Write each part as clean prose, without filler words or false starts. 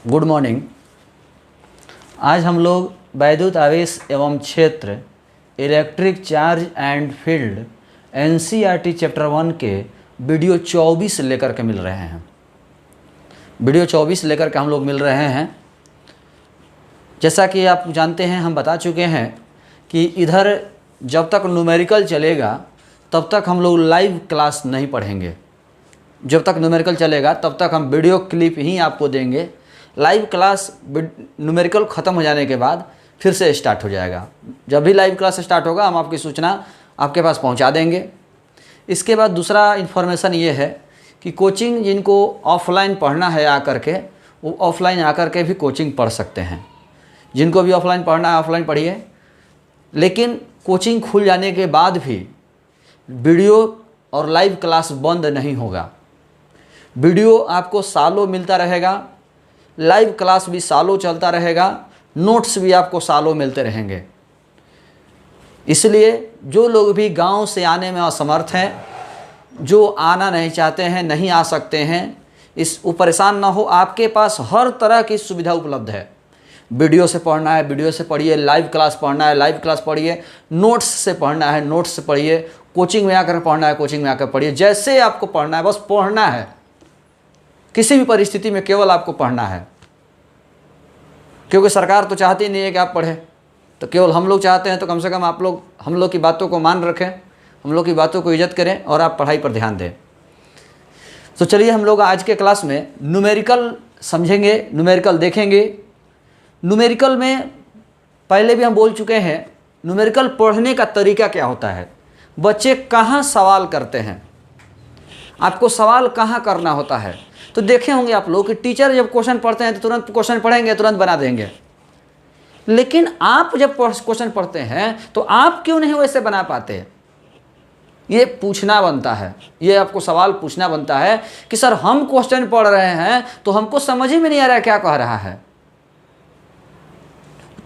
Good morning. आज हम लोग वैद्युत आवेश एवं क्षेत्र, electric charge and field, NCERT chapter 1 के वीडियो 24 लेकर के मिल रहे हैं। वीडियो 24 लेकर के हम लोग मिल रहे हैं। जैसा कि आप जानते हैं, हम बता चुके हैं कि इधर जब तक न्यूमेरिकल चलेगा तब तक हम लोग लाइव क्लास नहीं पढ़ेंगे। जब तक न्यूमेरिकल चलेगा तब तक हम वीडियो क्लिप ही आपको देंगे। लाइव क्लास न्यूमेरिकल ख़त्म हो जाने के बाद फिर से स्टार्ट हो जाएगा। जब भी लाइव क्लास स्टार्ट होगा हम आपकी सूचना आपके पास पहुंचा देंगे। इसके बाद दूसरा इन्फॉर्मेशन ये है कि कोचिंग जिनको ऑफलाइन पढ़ना है आकर के, वो ऑफलाइन आकर के भी कोचिंग पढ़ सकते हैं। जिनको भी ऑफलाइन पढ़ना है ऑफलाइन पढ़िए, लेकिन कोचिंग खुल जाने के बाद भी वीडियो और लाइव क्लास बंद नहीं होगा। वीडियो आपको सालों मिलता रहेगा, लाइव क्लास भी सालों चलता रहेगा, नोट्स भी आपको सालों मिलते रहेंगे। इसलिए जो लोग भी गांव से आने में असमर्थ हैं, जो आना नहीं चाहते हैं, नहीं आ सकते हैं, वो परेशान ना हो। आपके पास हर तरह की सुविधा उपलब्ध है। वीडियो से पढ़ना है वीडियो से पढ़िए, लाइव क्लास पढ़ना है लाइव क्लास पढ़िए, नोट्स से पढ़ना है नोट्स से पढ़िए, कोचिंग में आकर पढ़ना है कोचिंग में आकर पढ़िए। जैसे आपको पढ़ना है, बस पढ़ना है। किसी भी परिस्थिति में केवल आपको पढ़ना है, क्योंकि सरकार तो चाहती नहीं है कि आप पढ़ें, तो केवल हम लोग चाहते हैं। तो कम से कम आप लोग हम लोग की बातों को मान रखें, हम लोग की बातों को इज्जत करें और आप पढ़ाई पर ध्यान दें। तो चलिए हम लोग आज के क्लास में न्यूमेरिकल समझेंगे, न्यूमेरिकल देखेंगे। न्यूमेरिकल में पहले भी हम बोल चुके हैं, न्यूमेरिकल पढ़ने का तरीका क्या होता है, बच्चे कहाँ सवाल करते हैं, आपको सवाल कहाँ करना होता है। तो देखे होंगे आप लोग कि टीचर जब क्वेश्चन पढ़ते हैं तो तुरंत क्वेश्चन पढ़ेंगे, तुरंत बना देंगे। लेकिन आप जब क्वेश्चन पढ़ते हैं तो आप क्यों नहीं वैसे बना पाते? ये पूछना बनता है, ये आपको सवाल पूछना बनता है कि सर हम क्वेश्चन पढ़ रहे हैं तो हमको समझ ही में नहीं आ रहा है क्या कह रहा है।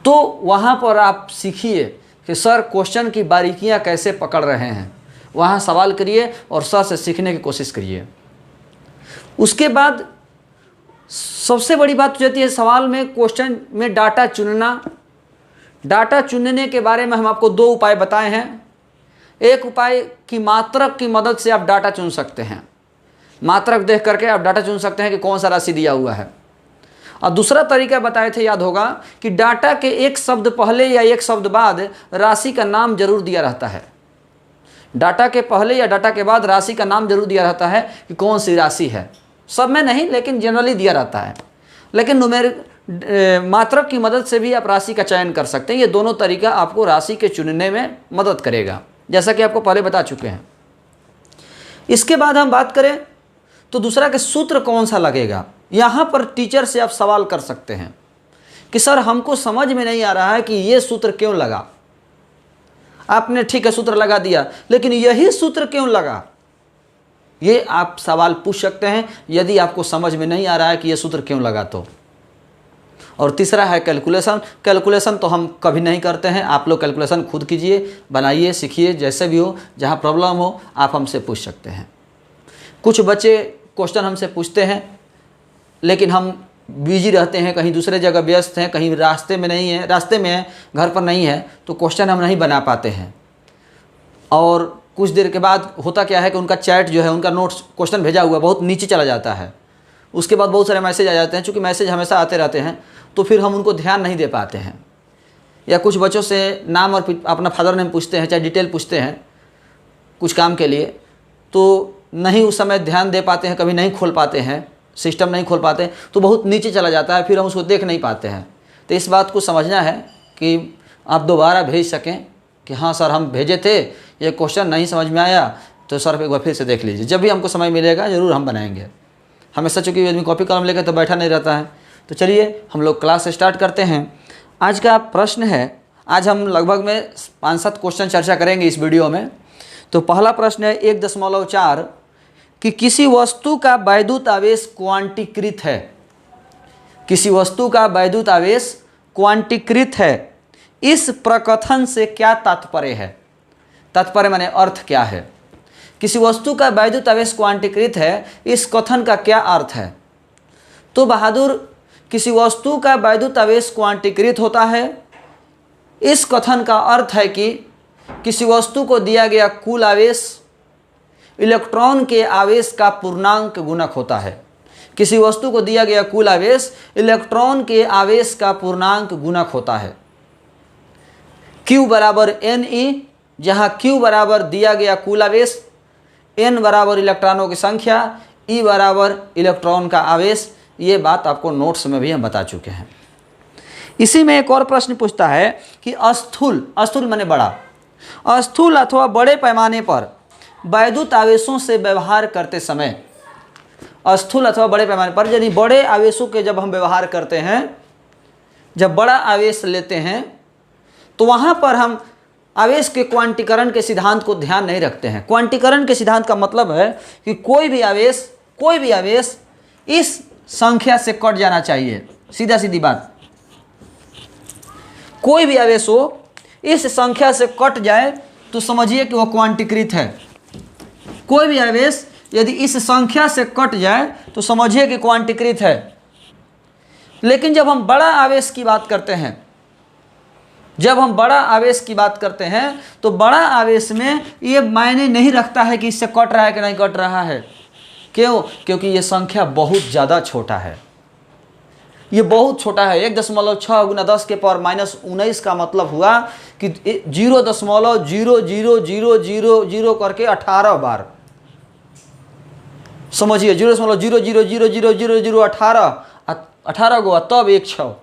तो वहाँ पर आप सीखिए कि सर क्वेश्चन की बारीकियाँ कैसे पकड़ रहे हैं। वहाँ सवाल करिए और सर से सीखने की कोशिश करिए। उसके बाद सबसे बड़ी बात हो जाती है सवाल में, क्वेश्चन में डाटा चुनना। डाटा चुनने के बारे में हम आपको दो उपाय बताए हैं। एक उपाय की मात्रक की मदद से आप डाटा चुन सकते हैं। मात्रक देख करके आप डाटा चुन सकते हैं कि कौन सा राशि दिया हुआ है। और दूसरा तरीका बताए थे, याद होगा, कि डाटा के एक शब्द पहले या एक शब्द बाद राशि का नाम जरूर दिया रहता है। डाटा के पहले या डाटा के बाद राशि का नाम जरूर दिया रहता है कि कौन सी राशि है। सब में नहीं, लेकिन जनरली दिया रहता है। लेकिन मात्रक की मदद से भी आप राशि का चयन कर सकते हैं। ये दोनों तरीका आपको राशि के चुनने में मदद करेगा, जैसा कि आपको पहले बता चुके हैं। इसके बाद हम बात करें तो दूसरा के सूत्र कौन सा लगेगा। यहाँ पर टीचर से आप सवाल कर सकते हैं कि सर हमको समझ में नहीं आ रहा है कि ये सूत्र क्यों लगा। आपने ठीक है सूत्र लगा दिया, लेकिन यही सूत्र क्यों लगा, ये आप सवाल पूछ सकते हैं यदि आपको समझ में नहीं आ रहा है कि ये सूत्र क्यों लगा तो। और तीसरा है कैलकुलेशन। कैलकुलेशन तो हम कभी नहीं करते हैं, आप लोग कैलकुलेशन खुद कीजिए, बनाइए, सीखिए। जैसे भी हो, जहाँ प्रॉब्लम हो आप हमसे पूछ सकते हैं। कुछ बच्चे क्वेश्चन हमसे पूछते हैं, लेकिन हम बिजी रहते हैं, कहीं दूसरे जगह व्यस्त हैं, कहीं रास्ते में नहीं है, रास्ते में है, घर पर नहीं है, तो क्वेश्चन हम नहीं बना पाते हैं। और कुछ देर के बाद होता क्या है कि उनका चैट जो है, उनका नोट्स क्वेश्चन भेजा हुआ बहुत नीचे चला जाता है। उसके बाद बहुत सारे मैसेज आ जाते हैं। चूँकि मैसेज हमेशा आते रहते हैं तो फिर हम उनको ध्यान नहीं दे पाते हैं। या कुछ बच्चों से नाम और अपना फादर नेम पूछते हैं, चाहे डिटेल पूछते हैं कुछ काम के लिए, तो नहीं उस समय ध्यान दे पाते हैं, कभी नहीं खोल पाते हैं, सिस्टम नहीं खोल पाते, तो बहुत नीचे चला जाता है, फिर हम उसको देख नहीं पाते हैं। तो इस बात को समझना है कि आप दोबारा भेज सकें कि हाँ सर हम भेजे थे, ये क्वेश्चन नहीं समझ में आया, तो सर एक बार फिर से देख लीजिए। जब भी हमको समय मिलेगा ज़रूर हम बनाएंगे। हमेशा चूँकि आदमी कॉपी कलम लेकर तो बैठा नहीं रहता है। तो चलिए हम लोग क्लास स्टार्ट करते हैं। आज का प्रश्न है, आज हम लगभग में 5-7 क्वेश्चन चर्चा करेंगे इस वीडियो में। तो पहला प्रश्न है 1.4 कि किसी वस्तु का वैद्युत आवेश क्वांटीकृत है। किसी वस्तु का वैद्युत आवेश क्वांटीकृत है, इस प्रकथन से क्या तात्पर्य है। तात्पर्य माने अर्थ क्या है। किसी वस्तु का वैद्युत आवेश क्वांटीकृत है, इस कथन का क्या अर्थ है। तो बहादुर किसी वस्तु का वैद्युत आवेश क्वांटीकृत होता है। इस कथन का अर्थ है कि किसी वस्तु को दिया गया कुल आवेश इलेक्ट्रॉन के आवेश का पूर्णांक गुणक होता है। किसी वस्तु को दिया गया कुल आवेश इलेक्ट्रॉन के आवेश का पूर्णांक गुणक होता है। Q बराबर Ne, जहाँ Q बराबर दिया गया कुल आवेश, N बराबर इलेक्ट्रॉनों की संख्या, E बराबर इलेक्ट्रॉन का आवेश। ये बात आपको नोट्स में भी हम बता चुके हैं। इसी में एक और प्रश्न पूछता है कि स्थूल, स्थूल माने बड़ा, स्थूल अथवा बड़े पैमाने पर वैद्युत आवेशों से व्यवहार करते समय, स्थूल अथवा बड़े पैमाने पर यानी बड़े आवेशों के जब हम व्यवहार करते हैं, जब बड़ा आवेश लेते हैं तो वहाँ पर हम आवेश के क्वांटीकरण के सिद्धांत को ध्यान नहीं रखते हैं। क्वांटीकरण के सिद्धांत का मतलब है कि कोई भी आवेश इस संख्या से कट जाना चाहिए। सीधा सीधी बात, कोई भी आवेश हो इस संख्या से कट जाए तो समझिए कि वह क्वांटीकृत है। कोई भी आवेश यदि इस संख्या से कट जाए तो समझिए कि क्वांटीकृत है। लेकिन जब हम बड़ा आवेश की बात करते हैं, तो बड़ा आवेश में ये मायने नहीं रखता है कि इससे कट रहा है कि नहीं कट रहा है। क्यों? क्योंकि ये संख्या बहुत ज़्यादा छोटा है। ये बहुत छोटा है। 1.6 गुना 10 के पावर -19 का मतलब हुआ कि 0.00000 करके 18 बार, समझिए 0.0000018 18 गो तब 1 6।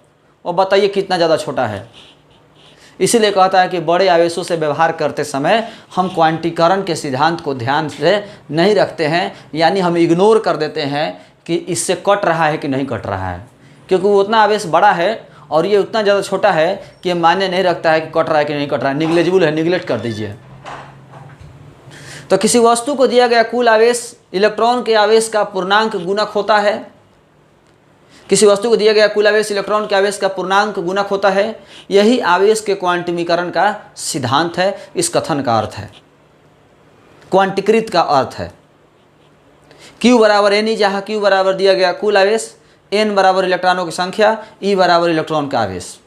और बताइए कितना ज़्यादा छोटा है। इसीलिए कहता है कि बड़े आवेशों से व्यवहार करते समय हम क्वांटीकरण के सिद्धांत को ध्यान से नहीं रखते हैं, यानी हम इग्नोर कर देते हैं कि इससे कट रहा है कि नहीं कट रहा है, क्योंकि वो उतना आवेश बड़ा है और ये उतना ज़्यादा छोटा है कि ये मायने नहीं रखता है कि कट रहा है कि नहीं कट रहा है। निग्लेजिबल है, निगलेक्ट कर दीजिए। तो किसी वस्तु को दिया गया कुल आवेश इलेक्ट्रॉन के आवेश का पूर्णांक गुणक होता है। किसी वस्तु को दिया गया कुल आवेश इलेक्ट्रॉन के आवेश का पूर्णांक गुणक होता है। यही आवेश के क्वांटीकरण का सिद्धांत है। इस कथन का अर्थ है, क्वांटीकृत का अर्थ है। Q बराबर Ne, जहाँ Q बराबर दिया गया कुल आवेश, N बराबर इलेक्ट्रॉनों की संख्या, E बराबर इलेक्ट्रॉन का आवेश।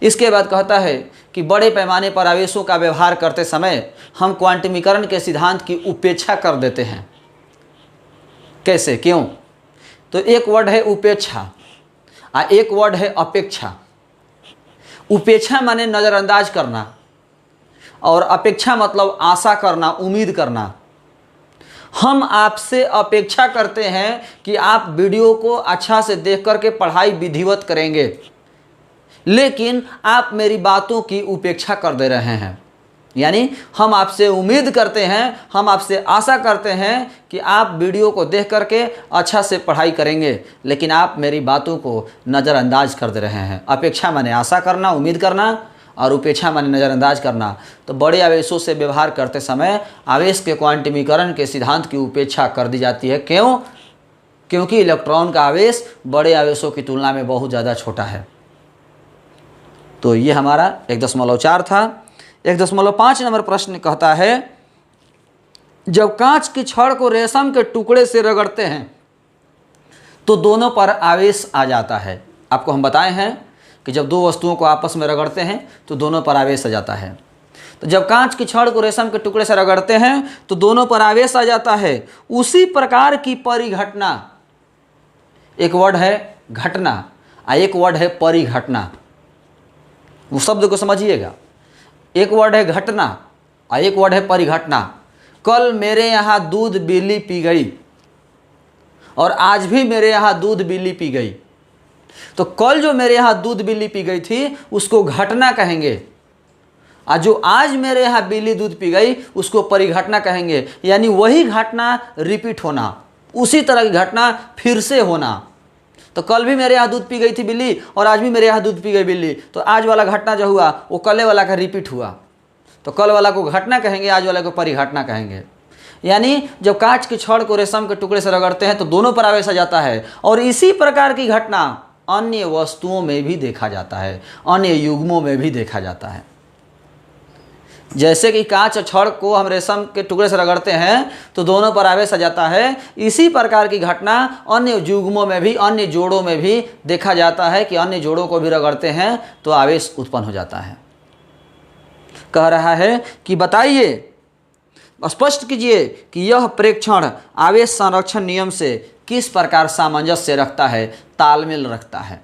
इसके बाद कहता है कि बड़े पैमाने पर आवेशों का व्यवहार करते समय हम क्वांटीकरण के सिद्धांत की उपेक्षा कर देते हैं। कैसे, क्यों? तो एक वर्ड है उपेक्षा और एक वर्ड है अपेक्षा। उपेक्षा माने नज़रअंदाज करना और अपेक्षा मतलब आशा करना, उम्मीद करना। हम आपसे अपेक्षा करते हैं कि आप वीडियो को अच्छा से देख करके पढ़ाई विधिवत करेंगे, लेकिन आप मेरी बातों की उपेक्षा कर दे रहे हैं। यानी हम आपसे उम्मीद करते हैं, हम आपसे आशा करते हैं कि आप वीडियो को देख करके अच्छा से पढ़ाई करेंगे, लेकिन आप मेरी बातों को नज़रअंदाज कर दे रहे हैं। अपेक्षा माने आशा करना, उम्मीद करना, और उपेक्षा माने नज़रअंदाज करना। तो बड़े आवेशों से व्यवहार करते समय आवेश के क्वांटीकरण के सिद्धांत की उपेक्षा कर दी जाती है। क्यों? क्योंकि इलेक्ट्रॉन का आवेश बड़े आवेशों की तुलना में बहुत ज़्यादा छोटा है। तो ये हमारा 1.4 था। 1.5 नंबर प्रश्न कहता है, जब कांच की छड़ को रेशम के टुकड़े से रगड़ते हैं तो दोनों पर आवेश आ जाता है। आपको हम बताए हैं कि जब दो वस्तुओं को आपस में रगड़ते हैं तो दोनों पर आवेश आ जाता है। तो जब कांच की छड़ को रेशम के टुकड़े से रगड़ते हैं तो दोनों पर आवेश आ जाता है। उसी प्रकार की परिघटना, एक वर्ड है घटना और एक वर्ड है परिघटना। वो शब्द को समझिएगा, एक वर्ड है घटना और एक वर्ड है परिघटना। कल मेरे यहाँ दूध बिल्ली पी गई और आज भी मेरे यहाँ दूध बिल्ली पी गई। तो कल जो मेरे यहाँ दूध बिल्ली पी गई थी उसको घटना कहेंगे, और जो आज मेरे यहाँ बिल्ली दूध पी गई उसको परिघटना कहेंगे। यानी वही घटना रिपीट होना, उसी तरह की घटना फिर से होना। तो कल भी मेरे यहाँ दूध पी गई थी बिल्ली और आज भी मेरे यहाँ दूध पी गई बिल्ली, तो आज वाला घटना जो हुआ वो कल वाला का रिपीट हुआ। तो कल वाला को घटना कहेंगे, आज वाला को परिघटना कहेंगे। यानी जब कांच की छड़ को रेशम के टुकड़े से रगड़ते हैं तो दोनों पर आवेश आ जाता है। और इसी प्रकार की घटना अन्य वस्तुओं में भी देखा जाता है, अन्य युग्मों में भी देखा जाता है। जैसे कि कांच और छड़ को हम रेशम के टुकड़े से रगड़ते हैं तो दोनों पर आवेश आ जाता है, इसी प्रकार की घटना अन्य युग्मों में भी, अन्य जोड़ों में भी देखा जाता है कि अन्य जोड़ों को भी रगड़ते हैं तो आवेश उत्पन्न हो जाता है। कह रहा है कि बताइए, स्पष्ट कीजिए कि यह प्रेक्षण आवेश संरक्षण नियम से किस प्रकार सामंजस्य रखता है, तालमेल रखता है।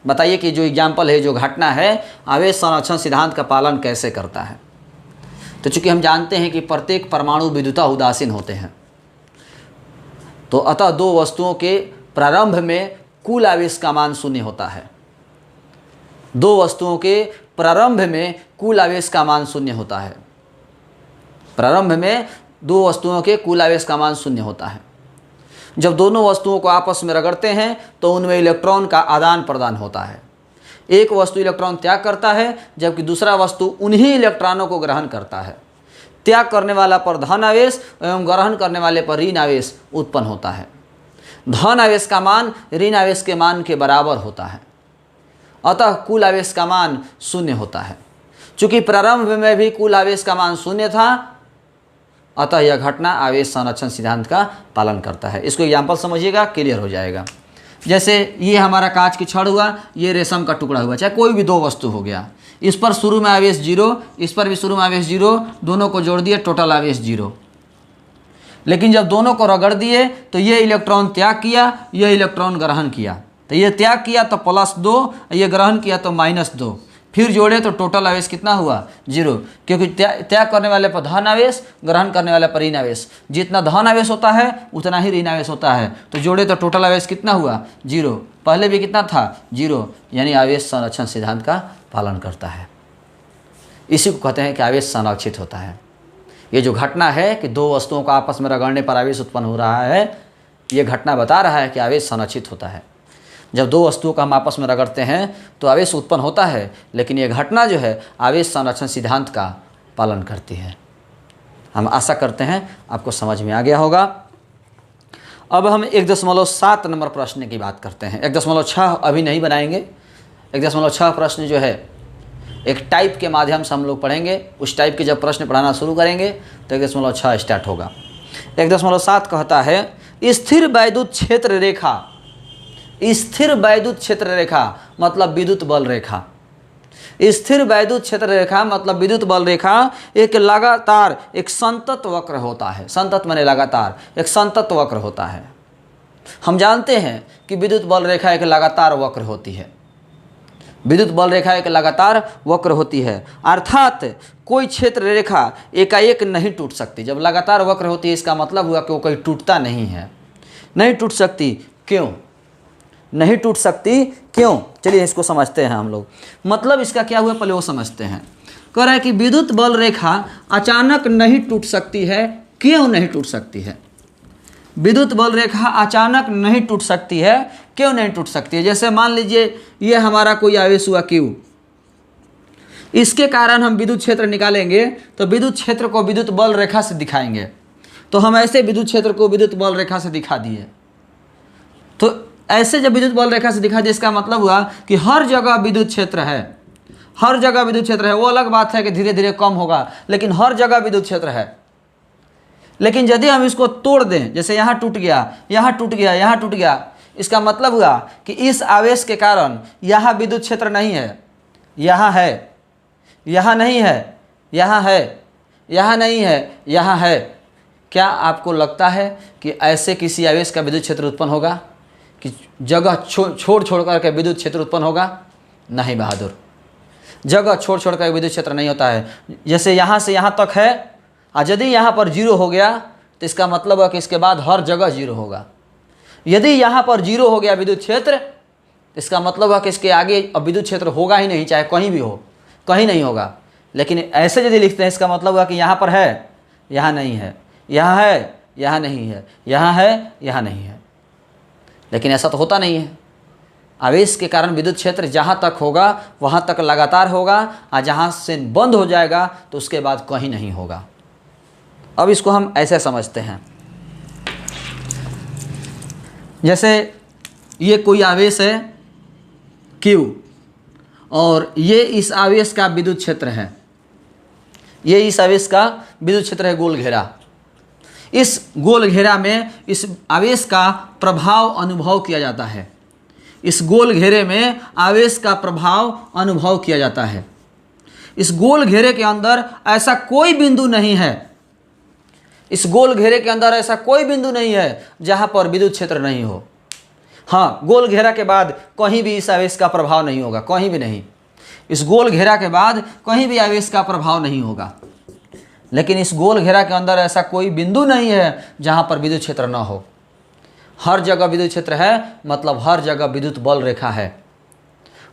बताइए कि जो एग्जाम्पल है, जो घटना है, आवेश संरक्षण सिद्धांत का पालन कैसे करता है। तो चूंकि हम जानते हैं कि प्रत्येक परमाणु विद्युता उदासीन होते हैं, तो अतः दो वस्तुओं के प्रारंभ में कुल आवेश का मान शून्य होता है। दो वस्तुओं के प्रारंभ में कुल आवेश का मान शून्य होता है। प्रारंभ में दो वस्तुओं के कुल आवेश का मान शून्य होता है। जब दोनों वस्तुओं को आपस में रगड़ते हैं तो उनमें इलेक्ट्रॉन का आदान प्रदान होता है। एक वस्तु इलेक्ट्रॉन त्याग करता है जबकि दूसरा वस्तु उन्हीं इलेक्ट्रॉनों को ग्रहण करता है। त्याग करने वाला पर धन आवेश एवं ग्रहण करने वाले पर ऋण आवेश उत्पन्न होता है। धन आवेश का मान ऋण आवेश के मान के बराबर होता है, अतः कुल आवेश का मान शून्य होता है। चूंकि प्रारंभ में भी कुल आवेश का मान शून्य था, अतः यह घटना आवेश संरक्षण सिद्धांत का पालन करता है। इसको एग्जाम्पल समझिएगा, क्लियर हो जाएगा। जैसे ये हमारा कांच की छड़ हुआ, ये रेशम का टुकड़ा हुआ, चाहे कोई भी दो वस्तु हो गया, इस पर शुरू में आवेश 0, इस पर भी शुरू में आवेश 0, दोनों को जोड़ दिए, टोटल आवेश 0। लेकिन जब दोनों को रगड़ दिए तो ये इलेक्ट्रॉन त्याग किया, ये इलेक्ट्रॉन ग्रहण किया, तो ये त्याग किया तो +2, ये ग्रहण किया तो -2, फिर जोड़े तो टोटल आवेश कितना हुआ 0, क्योंकि त्याग करने वाले पर धन आवेश, ग्रहण करने वाले पर ऋण आवेश। जितना धन आवेश होता है उतना ही ऋण आवेश होता है, तो जोड़े तो टोटल आवेश कितना हुआ 0। पहले भी कितना था 0, यानी आवेश संरक्षण सिद्धांत का पालन करता है। इसी को कहते हैं कि आवेश संरक्षित होता है। ये जो घटना है कि दो वस्तुओं को आपस में रगड़ने पर आवेश उत्पन्न हो रहा है, ये घटना बता रहा है कि आवेश संरक्षित होता है। जब दो वस्तुओं को हम आपस में रगड़ते हैं तो आवेश उत्पन्न होता है, लेकिन ये घटना जो है आवेश संरक्षण सिद्धांत का पालन करती है। हम आशा करते हैं आपको समझ में आ गया होगा। अब हम 1.7 नंबर प्रश्न की बात करते हैं। 1.6 अभी नहीं बनाएंगे। 1.6 प्रश्न जो है एक टाइप के माध्यम से हम लोग पढ़ेंगे। उस टाइप के जब प्रश्न पढ़ाना शुरू करेंगे तो 1.6 स्टार्ट होगा। 1.7 कहता है स्थिर वैद्युत क्षेत्र रेखा। स्थिर वैद्युत क्षेत्र रेखा मतलब विद्युत बल रेखा। स्थिर वैद्युत क्षेत्र रेखा मतलब विद्युत बल रेखा एक लगातार एक संतत वक्र होता है। संतत माने लगातार, एक संतत वक्र होता है। हम जानते हैं कि विद्युत बल रेखा एक लगातार वक्र होती है। विद्युत बल रेखा एक लगातार वक्र होती है, अर्थात कोई क्षेत्र रेखा एकाएक नहीं टूट सकती। जब लगातार वक्र होती है इसका मतलब हुआ कि वो कहीं टूटता नहीं है। नहीं टूट सकती, क्यों नहीं टूट सकती, क्यों? चलिए इसको समझते हैं हम लोग। मतलब इसका क्या हुआ पहले वो समझते हैं। कह रहा है कि विद्युत बल रेखा अचानक नहीं टूट सकती है। क्यों नहीं टूट सकती है? विद्युत बल रेखा अचानक नहीं टूट सकती है। क्यों नहीं टूट सकती है? जैसे मान लीजिए ये हमारा कोई आवेश हुआ Q, इसके कारण हम विद्युत क्षेत्र निकालेंगे तो विद्युत क्षेत्र को विद्युत बल रेखा से दिखाएंगे। तो हम ऐसे विद्युत क्षेत्र को विद्युत बल रेखा से दिखा दिए। तो ऐसे जब विद्युत बल रेखा से दिखा दिए इसका मतलब हुआ कि हर जगह विद्युत क्षेत्र है। हर जगह विद्युत क्षेत्र है। वो अलग बात है कि धीरे धीरे कम होगा, लेकिन हर जगह विद्युत क्षेत्र है। लेकिन यदि हम इसको तोड़ दें, जैसे यहाँ टूट गया, यहाँ टूट गया, यहाँ टूट गया, इसका मतलब हुआ कि इस आवेश के कारण यहाँ विद्युत क्षेत्र नहीं है, यहाँ है, यहाँ नहीं है, यहाँ है, यहाँ नहीं है, यहाँ है। क्या आपको लगता है कि ऐसे किसी आवेश का विद्युत क्षेत्र उत्पन्न होगा कि जगह छोड़ छोड़ करके विद्युत क्षेत्र उत्पन्न होगा? नहीं बहादुर, जगह छोड़ छोड़ कर विद्युत क्षेत्र नहीं होता है। जैसे यहाँ से यहाँ तक है, और यदि यहाँ पर 0 हो गया तो इसका मतलब है कि इसके बाद हर जगह 0 होगा। यदि यहाँ पर 0 हो गया विद्युत क्षेत्र, इसका मतलब है कि इसके आगे अब विद्युत क्षेत्र होगा ही नहीं, चाहे कहीं भी हो, कहीं नहीं होगा। लेकिन ऐसे यदि लिखते हैं इसका मतलब हुआ कि यहाँ पर है, यहाँ नहीं है, यहाँ है, यहाँ नहीं है, यहाँ है, यहाँ नहीं है। लेकिन ऐसा तो होता नहीं है। आवेश के कारण विद्युत क्षेत्र जहाँ तक होगा वहाँ तक लगातार होगा, और जहाँ से बंद हो जाएगा तो उसके बाद कहीं नहीं होगा। अब इसको हम ऐसे समझते हैं, जैसे ये कोई आवेश है Q और ये इस आवेश का विद्युत क्षेत्र है। ये इस आवेश का विद्युत क्षेत्र है, गोल घेरा। इस गोल घेरा में इस आवेश का प्रभाव अनुभव किया जाता है। इस गोल घेरे में आवेश का प्रभाव अनुभव किया जाता है। इस गोल घेरे के अंदर ऐसा कोई बिंदु नहीं है, इस गोल घेरे के अंदर ऐसा कोई बिंदु नहीं है जहां पर विद्युत क्षेत्र नहीं हो। हाँ, गोल घेरा के बाद कहीं भी इस आवेश का प्रभाव नहीं होगा, कहीं भी नहीं। इस गोल घेरा के बाद कहीं भी आवेश का प्रभाव नहीं होगा। लेकिन इस गोल घेरा के अंदर ऐसा कोई बिंदु नहीं है जहां पर विद्युत क्षेत्र ना हो। हर जगह विद्युत क्षेत्र है, मतलब हर जगह विद्युत बल रेखा है।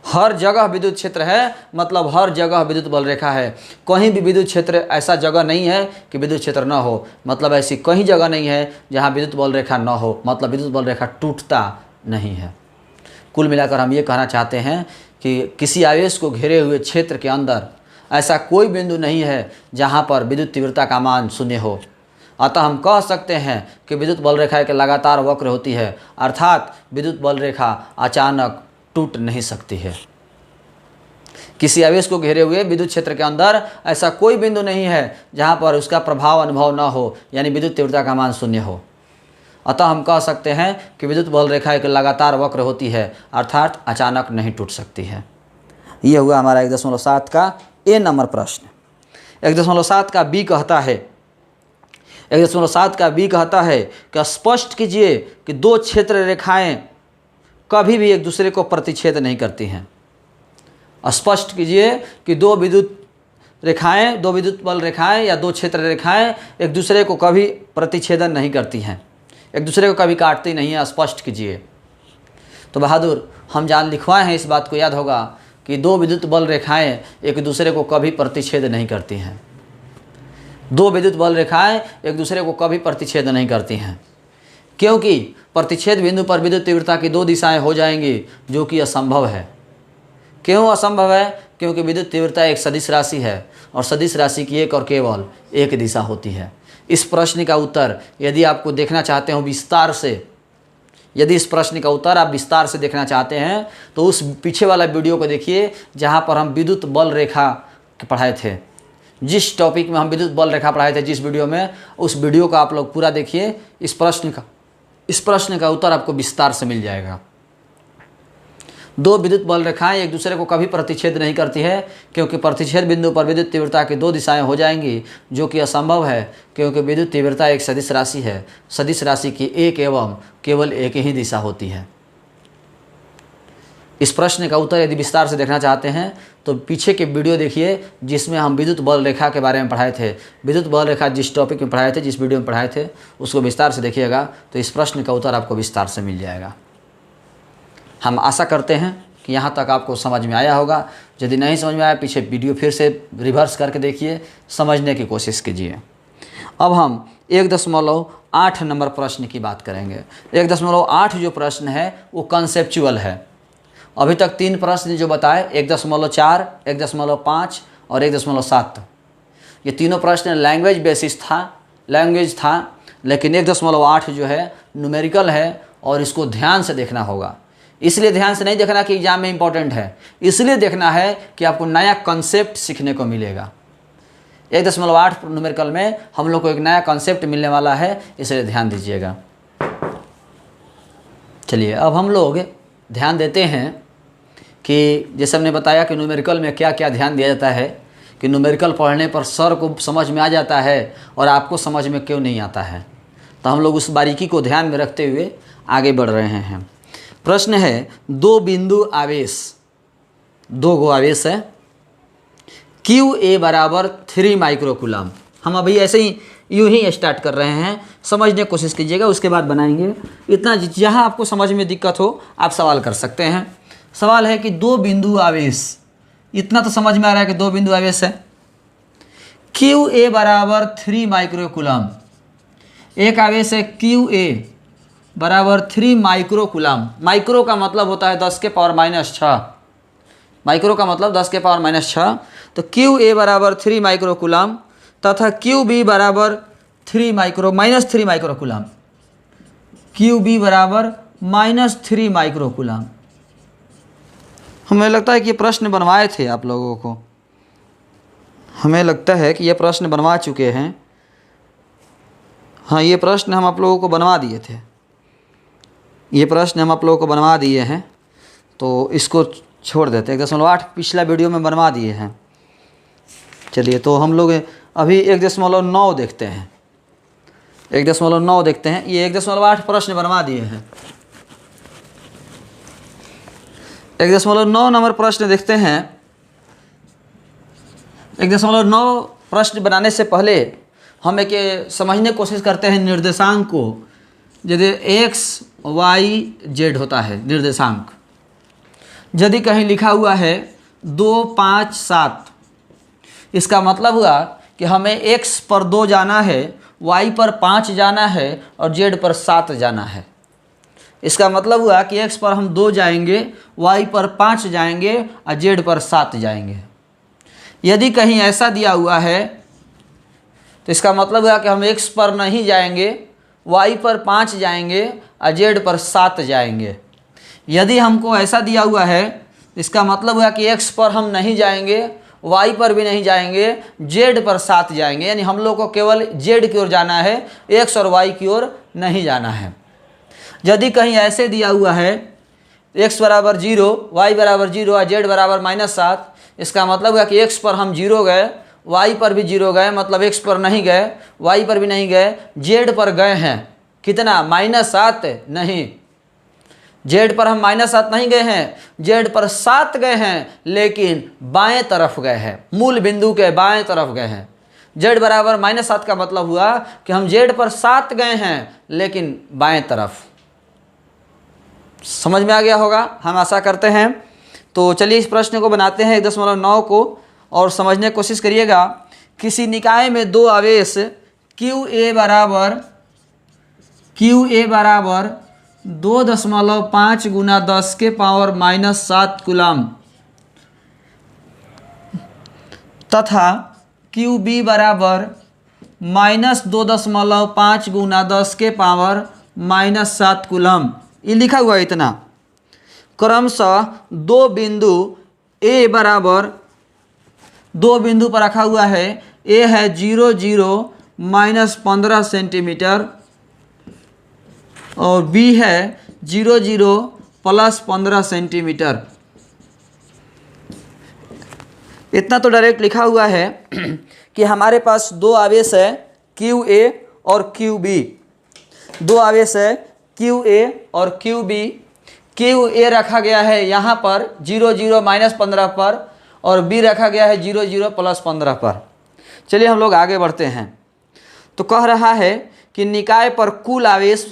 हर जगह विद्युत क्षेत्र है, मतलब हर जगह विद्युत बल रेखा है। कहीं भी विद्युत क्षेत्र ऐसा जगह नहीं है कि विद्युत क्षेत्र ना हो, मतलब ऐसी कहीं जगह नहीं है जहां विद्युत बल रेखा ना हो, मतलब विद्युत बल रेखा टूटता नहीं है। कुल मिलाकर हम ये कहना चाहते हैं कि किसी आवेश को घेरे हुए क्षेत्र के अंदर ऐसा कोई बिंदु नहीं है जहां पर विद्युत तीव्रता का मान शून्य हो। अतः हम कह सकते हैं कि विद्युत बल रेखा एक लगातार वक्र होती है, अर्थात विद्युत बल रेखा अचानक टूट नहीं सकती है। किसी आवेश को घेरे हुए विद्युत क्षेत्र के अंदर ऐसा कोई बिंदु नहीं है जहां पर उसका प्रभाव अनुभव न हो, यानी विद्युत तीव्रता का मान शून्य हो। अतः हम कह सकते हैं कि विद्युत बल रेखा एक लगातार वक्र होती है, अर्थात अचानक नहीं टूट सकती है। यह हुआ हमारा 1.7 का ए नंबर प्रश्न। 1.7 का बी कहता है, 1.7 का बी कहता है कि स्पष्ट कीजिए कि दो क्षेत्र रेखाएं कभी भी एक दूसरे को प्रतिच्छेद नहीं करती हैं। स्पष्ट कीजिए कि दो विद्युत रेखाएं, दो विद्युत बल रेखाएं या दो क्षेत्र रेखाएं एक दूसरे को कभी प्रतिच्छेदन नहीं करती हैं, एक दूसरे को कभी काटती नहीं है। स्पष्ट कीजिए। तो बहादुर, हम जान लिखवाए हैं, इस बात को याद होगा कि दो विद्युत बल रेखाएं एक दूसरे को कभी प्रतिच्छेद नहीं करती हैं। दो विद्युत बल रेखाएं एक दूसरे को कभी प्रतिच्छेद नहीं करती हैं, क्योंकि प्रतिच्छेद बिंदु पर विद्युत तीव्रता की दो दिशाएं हो जाएंगी, जो कि असंभव है। क्यों असंभव है? क्योंकि विद्युत तीव्रता एक सदिश राशि है और सदिश राशि की एक और केवल एक दिशा होती है। इस प्रश्न का उत्तर यदि आपको देखना चाहते हो विस्तार से, यदि इस प्रश्न का उत्तर आप विस्तार से देखना चाहते हैं तो उस पीछे वाला वीडियो को देखिए, जहां पर हम विद्युत बल रेखा पढ़ाए थे। जिस टॉपिक में हम विद्युत बल रेखा पढ़ाए थे, जिस वीडियो में, उस वीडियो को आप लोग पूरा देखिए। इस प्रश्न का उत्तर आपको विस्तार से मिल जाएगा। दो विद्युत बल रेखाएं एक दूसरे को कभी प्रतिच्छेद नहीं करती है, क्योंकि प्रतिच्छेद बिंदु पर विद्युत तीव्रता की दो दिशाएं हो जाएंगी, जो कि असंभव है, क्योंकि विद्युत तीव्रता एक सदिश राशि है। सदिश राशि की एक एवं केवल एक ही दिशा होती है। इस प्रश्न का उत्तर यदि विस्तार से देखना चाहते हैं तो पीछे के वीडियो देखिए, जिसमें हम विद्युत बल रेखा के बारे में पढ़ाए थे। विद्युत बल रेखा जिस टॉपिक में पढ़ाए थे, जिस वीडियो में पढ़ाए थे, उसको विस्तार से देखिएगा तो इस प्रश्न का उत्तर आपको विस्तार से मिल जाएगा। हम आशा करते हैं कि यहाँ तक आपको समझ में आया होगा। यदि नहीं समझ में आया, पीछे वीडियो फिर से रिवर्स करके देखिए, समझने की कोशिश कीजिए। अब हम 1.8 नंबर प्रश्न की बात करेंगे। 1.8 जो प्रश्न है वो कंसेप्चुअल है। अभी तक 3 प्रश्न जो बताए, 1.4, 1.5 और 1.7, ये तीनों प्रश्न लैंग्वेज बेसिस लैंग्वेज था। लेकिन 1.8 जो है न्यूमेरिकल है और इसको ध्यान से देखना होगा। इसलिए ध्यान से नहीं देखना कि एग्जाम में इंपॉर्टेंट है, इसलिए देखना है कि आपको नया कॉन्सेप्ट सीखने को मिलेगा। 1.8 न्यूमेरिकल में हम लोग को एक नया कॉन्सेप्ट मिलने वाला है, इसलिए ध्यान दीजिएगा। चलिए अब हम लोग ध्यान देते हैं कि जैसे हमने बताया कि न्यूमेरिकल में क्या क्या ध्यान दिया जाता है, कि न्यूमेरिकल पढ़ने पर सर को समझ में आ जाता है और आपको समझ में क्यों नहीं आता है। तो हम लोग उस बारीकी को ध्यान में रखते हुए आगे बढ़ रहे हैं। प्रश्न है, दो बिंदु आवेश, दो गो आवेश है, QA बराबर 3 माइक्रोकूलम। हम अभी ऐसे ही यूं ही स्टार्ट कर रहे हैं, समझने की कोशिश कीजिएगा, उसके बाद बनाएंगे। इतना जहां आपको समझ में दिक्कत हो आप सवाल कर सकते हैं। सवाल है कि दो बिंदु आवेश, इतना तो समझ में आ रहा है कि दो बिंदु आवेश है। QA बराबर 3 माइक्रोकूलम, एक आवेश है QA बराबर 3 माइक्रोकूलम। माइक्रो का मतलब होता है 10 के पावर -6, माइक्रो का मतलब 10 के पावर -6। तो QA बराबर 3 माइक्रोकूलम तथा QB बराबर -3 माइक्रोकूलम, QB बराबर -3 माइक्रोकूलम। हमें लगता है कि ये प्रश्न बनवाए थे आप लोगों को। हमें लगता है कि ये प्रश्न बनवा चुके हैं। हाँ, ये प्रश्न हम आप लोगों को बनवा दिए थे, ये प्रश्न हम आप लोगों को बनवा दिए हैं, तो इसको छोड़ देते हैं। 1.8 पिछला वीडियो में बनवा दिए हैं। चलिए, तो हम लोग अभी 1.9 देखते हैं। 1.9 देखते हैं। ये 1.8 प्रश्न बनवा दिए हैं। 1.9 नंबर प्रश्न देखते हैं। 1.9 प्रश्न बनाने से पहले हम एक समझने की कोशिश करते हैं निर्देशांक को। यदि x, y, z होता है निर्देशांक, यदि कहीं लिखा हुआ है 2, 5, 7, इसका मतलब हुआ कि हमें x पर 2 जाना है, y पर 5 जाना है और z पर 7 जाना है। इसका मतलब हुआ कि x पर हम 2 जाएंगे, y पर 5 जाएंगे और z पर 7 जाएंगे। यदि कहीं ऐसा दिया हुआ है तो इसका मतलब हुआ कि हम x पर नहीं जाएंगे, y पर 5 जाएंगे और z पर 7 जाएंगे। यदि हमको ऐसा दिया हुआ है इसका मतलब हुआ कि x पर हम नहीं जाएंगे, y पर भी नहीं जाएंगे, z पर 7 जाएंगे। यानी हम लोग को केवल z की ओर जाना है, x और y की ओर नहीं जाना है। यदि कहीं ऐसे दिया हुआ है x बराबर 0, y बराबर 0 और z बराबर -7, इसका मतलब हुआ कि x पर हम 0 गए, y पर भी 0 गए, मतलब x पर नहीं गए, y पर भी नहीं गए, z पर गए हैं। कितना? -7 नहीं, z पर हम -7 नहीं गए हैं, z पर 7 गए हैं, लेकिन बाएं तरफ गए हैं, मूल बिंदु के बाएं तरफ गए हैं। z बराबर -7 का मतलब हुआ कि हम z पर 7 गए हैं लेकिन बाएं तरफ। समझ में आ गया होगा, हम आशा करते हैं। तो चलिए इस प्रश्न को बनाते हैं 1.9 को और समझने की कोशिश करिएगा। किसी निकाय में 2 आवेश QA बराबर 2.5 गुना 10 के पावर -7 कूलम तथा QB बराबर -2.5 गुना 10 के पावर -7 कूलम, ये लिखा हुआ है इतना। क्रमशः 2 बिंदु A बराबर 2 बिंदु पर रखा हुआ है। A है 0, 0, -15 सेंटीमीटर और B है 0, 0, +15 सेंटीमीटर। इतना तो डायरेक्ट लिखा हुआ है कि हमारे पास 2 आवेश है QA और QB। 2 आवेश है QA और QB। QA रखा गया है यहाँ पर 0, 0, -15 पर और B रखा गया है 0, 0, +15 पर। चलिए हम लोग आगे बढ़ते हैं। तो कह रहा है कि निकाय पर कुल आवेश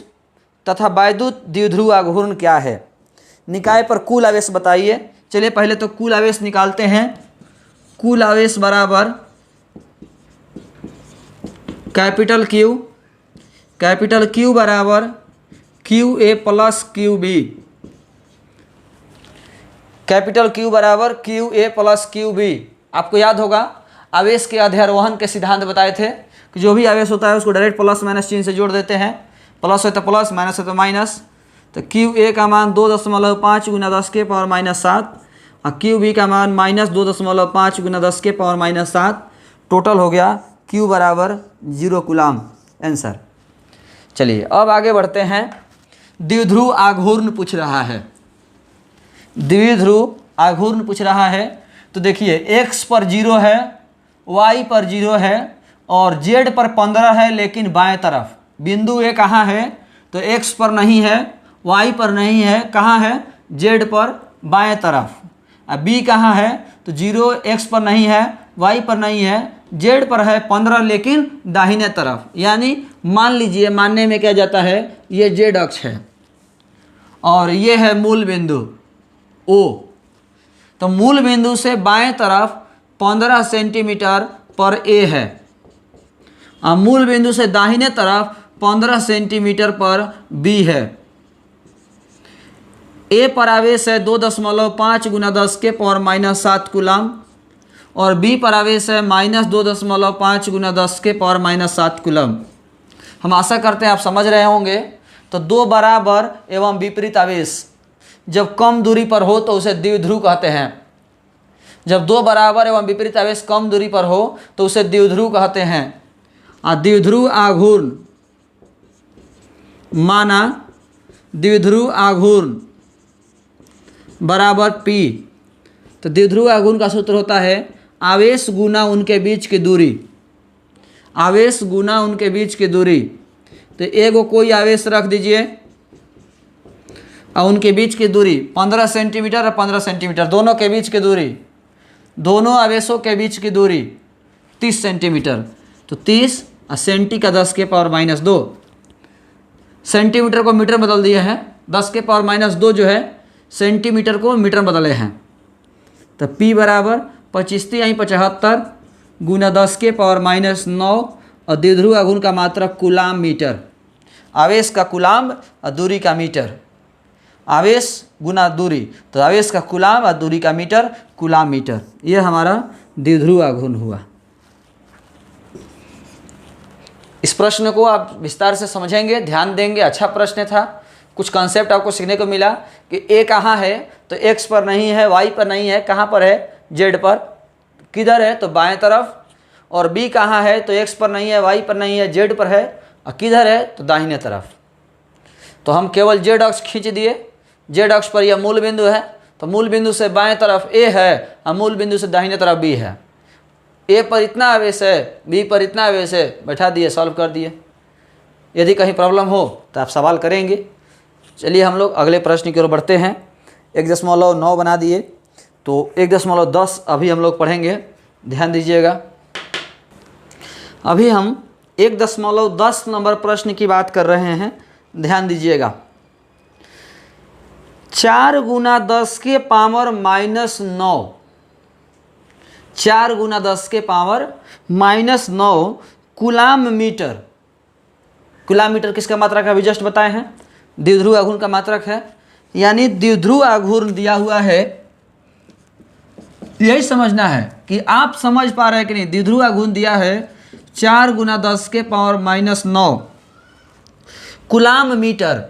तथा वैद्युत द्विध्रुव आघूर्ण क्या है। निकाय पर कुल आवेश बताइए। चलिए पहले तो कुल आवेश निकालते हैं। कुल आवेश बराबर कैपिटल Q बराबर QA + QB। कैपिटल Q बराबर QA + QB। आपको याद होगा आवेश के अध्यारोहण के सिद्धांत बताए थे कि जो भी आवेश होता है उसको डायरेक्ट प्लस माइनस चिन्ह से जोड़ देते हैं। प्लस है तो प्लस, माइनस है तो माइनस। तो QA का मान 2.5 गुना 10 के पावर -7 और QB का मान -2.5 गुना 10 के पावर -7। टोटल हो गया Q बराबर 0 कूलम। आंसर। चलिए अब आगे बढ़ते हैं। द्विध्रुव आघूर्ण पूछ रहा है। द्विध्रुव आघूर्ण पूछ रहा है। तो देखिए x पर 0 है, y पर 0 है और z पर 15 है, लेकिन बाएं तरफ बिंदु A कहाँ है? तो x पर नहीं है, y पर नहीं है, कहाँ है? z पर बाएं तरफ। अब b कहाँ है? तो 0 x पर नहीं है, y पर नहीं है, z पर है 15, लेकिन दाहिने तरफ। यानी मान लीजिए, मानने में क्या जाता है, ये z अक्ष है और ये है मूल बिंदु O। तो मूल बिंदु से बाएं तरफ 15 सेंटीमीटर पर A है और मूल बिंदु से दाहिने तरफ 15 सेंटीमीटर पर B है। A पर आवेश है 2.5 गुना 10 के पावर -7 कूलम और B पर आवेश है -2.5 गुना 10 के पावर -7 कूलम। हम आशा करते हैं आप समझ रहे होंगे। तो 2 बराबर एवं विपरीत आवेश जब कम दूरी पर हो तो उसे द्विध्रुव कहते हैं। जब दो बराबर एवं विपरीत आवेश कम दूरी पर हो तो उसे द्विध्रुव कहते हैं। द्विध्रुव आघूर्ण, माना द्विध्रुव आघूर्ण बराबर P। तो द्विध्रुव आघूर्ण का सूत्र होता है आवेश गुना उनके बीच की दूरी, आवेश गुना उनके बीच की दूरी। तो एगो कोई आवेश रख दीजिए और उनके बीच की दूरी 15 सेंटीमीटर और 15 सेंटीमीटर, दोनों के बीच की दूरी, दोनों आवेशों के बीच की दूरी 30 सेंटीमीटर। तो 30 और सेंटी का 10 के पावर माइनस 2, सेंटीमीटर को मीटर बदल दिए हैं, 10 के पावर माइनस 2 जो है सेंटीमीटर को मीटर बदले हैं। तो P बराबर 25 यहीं 75 गुना 10 के पावर माइनस 9 और द्विध्रुव आघूर्ण का मात्रक कूलाम मीटर, आवेश का कूलाम और दूरी का मीटर, आवेश गुना दूरी, तो आवेश का कूलाम और दूरी का मीटर कूलाम मीटर। यह हमारा द्विध्रुव आघूर्ण हुआ। इस प्रश्न को आप विस्तार से समझेंगे, ध्यान देंगे, अच्छा प्रश्न था। कुछ कॉन्सेप्ट आपको सीखने को मिला कि A कहाँ है तो X पर नहीं है, Y पर नहीं है, कहाँ पर है Z पर, किधर है तो बाएं तरफ, और B कहाँ है तो X पर नहीं है, Y पर नहीं है, Z पर है, और किधर है तो दाहिने तरफ। तो हम केवल Z अक्ष खींच दिए, Z अक्ष पर यह मूल बिंदु है, तो मूल बिंदु से बाएं तरफ A है और मूल बिंदु से दाहिने तरफ B है। A पर इतना आवेश है, B पर इतना आवेश है, बैठा दिए, सॉल्व कर दिए। यदि कहीं प्रॉब्लम हो तो आप सवाल करेंगे। चलिए हम लोग अगले प्रश्न की ओर बढ़ते हैं। 1.9 बना दिए, तो 1.10 अभी हम लोग पढ़ेंगे, ध्यान दीजिएगा। अभी हम 1.10 नंबर प्रश्न की बात कर रहे हैं, ध्यान दीजिएगा। 4 गुना 10 के पावर माइनस 9, 4 गुना 10 के power minus 9 coulomb metre. Coulomb metre किसका मात्रक है अभी जस्ट बताए हैं, द्विध्रुव आघूर्ण का मात्रक है। यानी द्विध्रुव आघूर्ण दिया हुआ है, यही समझना है कि आप समझ पा रहे हैं कि नहीं। द्विध्रुव आघूर्ण दिया है 4 गुना 10 के पावर माइनस 9 कूलाम मीटर।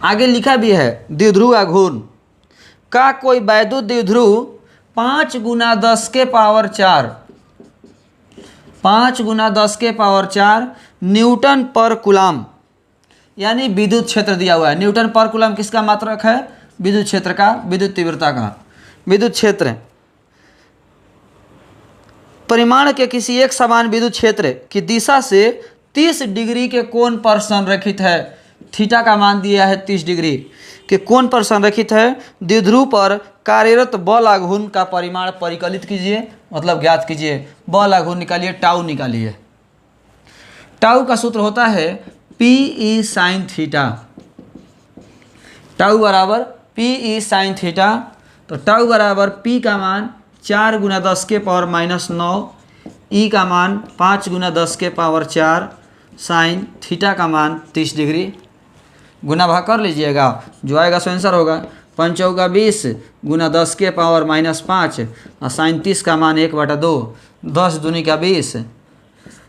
आगे लिखा भी है द्विध्रुव आघूर्ण का कोई वैद्युत द्विध्रुव 5 गुना 10 के पावर 4, 5 गुना 10 के पावर 4 न्यूटन पर कूलाम, यानी विद्युत क्षेत्र दिया हुआ है। न्यूटन पर कूलाम किसका मात्रक है, विद्युत क्षेत्र का, विद्युत तीव्रता का। विद्युत क्षेत्र परिमाण के किसी एक समान विद्युत क्षेत्र की दिशा से 30 डिग्री के कोण पर संरेखित है। थीटा का मान दिया है 30 डिग्री के कोण पर संरेखित है। द्विध्रुव पर कार्यरत बल आघूर्ण का परिमाण परिकलित कीजिए, मतलब ज्ञात कीजिए। बल आघूर्ण निकालिए, टाउ निकालिए। टाउ का सूत्र होता है PE साइन थीटा, टाउ बराबर PE साइन थीटा। तो टाउ बराबर P का मान 4 गुना 10 के पावर माइनस 9, E का मान 5 गुना 10 के पावर 4 साइन थीटा का मान 30 डिग्री। गुना भाग कर लीजिएगा, जो आएगा सो आंसर होगा। 5 चौका 20 गुना 10 के पावर माइनस 5 और साइन 30 का मान 1/2, 10 दूनी का 20।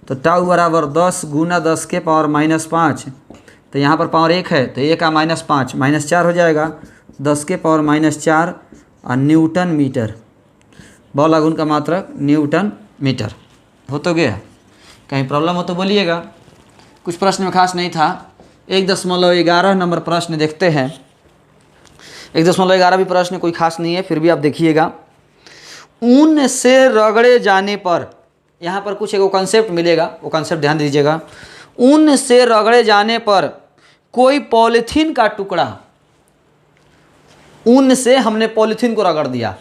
तो टाउ बराबर 10 गुना 10 के पावर माइनस 5। तो यहाँ पर पावर 1 है तो 1 का माइनस 5 माइनस 4 हो जाएगा, 10 के पावर माइनस 4 और न्यूटन मीटर। बल आघूर्ण का मात्रक न्यूटन मीटर। हो तो गया, कहीं प्रॉब्लम हो तो बोलिएगा। कुछ प्रश्न में खास नहीं था। 1.11 नंबर प्रश्न देखते हैं। 1.11 भी प्रश्न कोई खास नहीं है, फिर भी आप देखिएगा। ऊन से रगड़े जाने पर, यहाँ पर कुछ एक कॉन्सेप्ट मिलेगा, वो कॉन्सेप्ट ध्यान दीजिएगा। ऊन से रगड़े जाने पर कोई पॉलीथीन का टुकड़ा, ऊन से हमने पॉलीथीन को रगड़ दिया,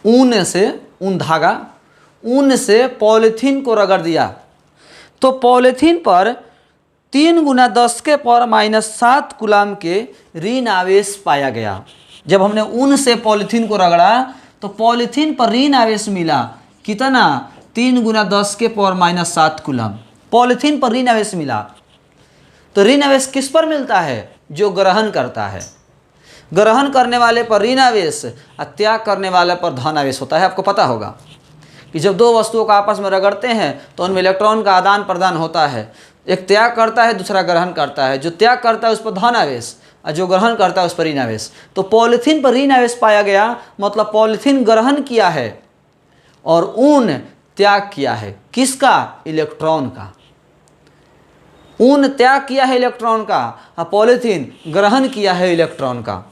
ऊन से, ऊन धागा, ऊन से पॉलीथीन को रगड़ दिया, तो पॉलीथीन पर 3 गुना 10 के पावर माइनस 7 कूलाम के ऋण आवेश पाया गया। जब हमने ऊन से पॉलीथीन को रगड़ा तो पॉलीथीन पर ऋण आवेश मिला, कितना, 3 गुना 10 के पावर माइनस 7 कूलाम। पॉलीथीन पर ऋण आवेश मिला। तो ऋण आवेश किस पर मिलता है, जो ग्रहण करता है। ग्रहण करने वाले पर ऋण आवेश और त्याग करने वाले पर धन आवेश होता है। आपको पता होगा कि जब दो वस्तुओं को आपस में रगड़ते हैं तो उनमें इलेक्ट्रॉन का आदान प्रदान होता है। एक त्याग करता है, दूसरा ग्रहण करता है। जो त्याग करता है उस पर धन आवेश और जो ग्रहण करता है उस पर ऋण आवेश। तो पॉलीथीन पर ऋण आवेश पाया गया, मतलब पॉलीथीन ग्रहण किया है और ऊन त्याग किया है। किसका? इलेक्ट्रॉन का। ऊन त्याग किया है इलेक्ट्रॉन का और पॉलीथीन ग्रहण किया है इलेक्ट्रॉन का।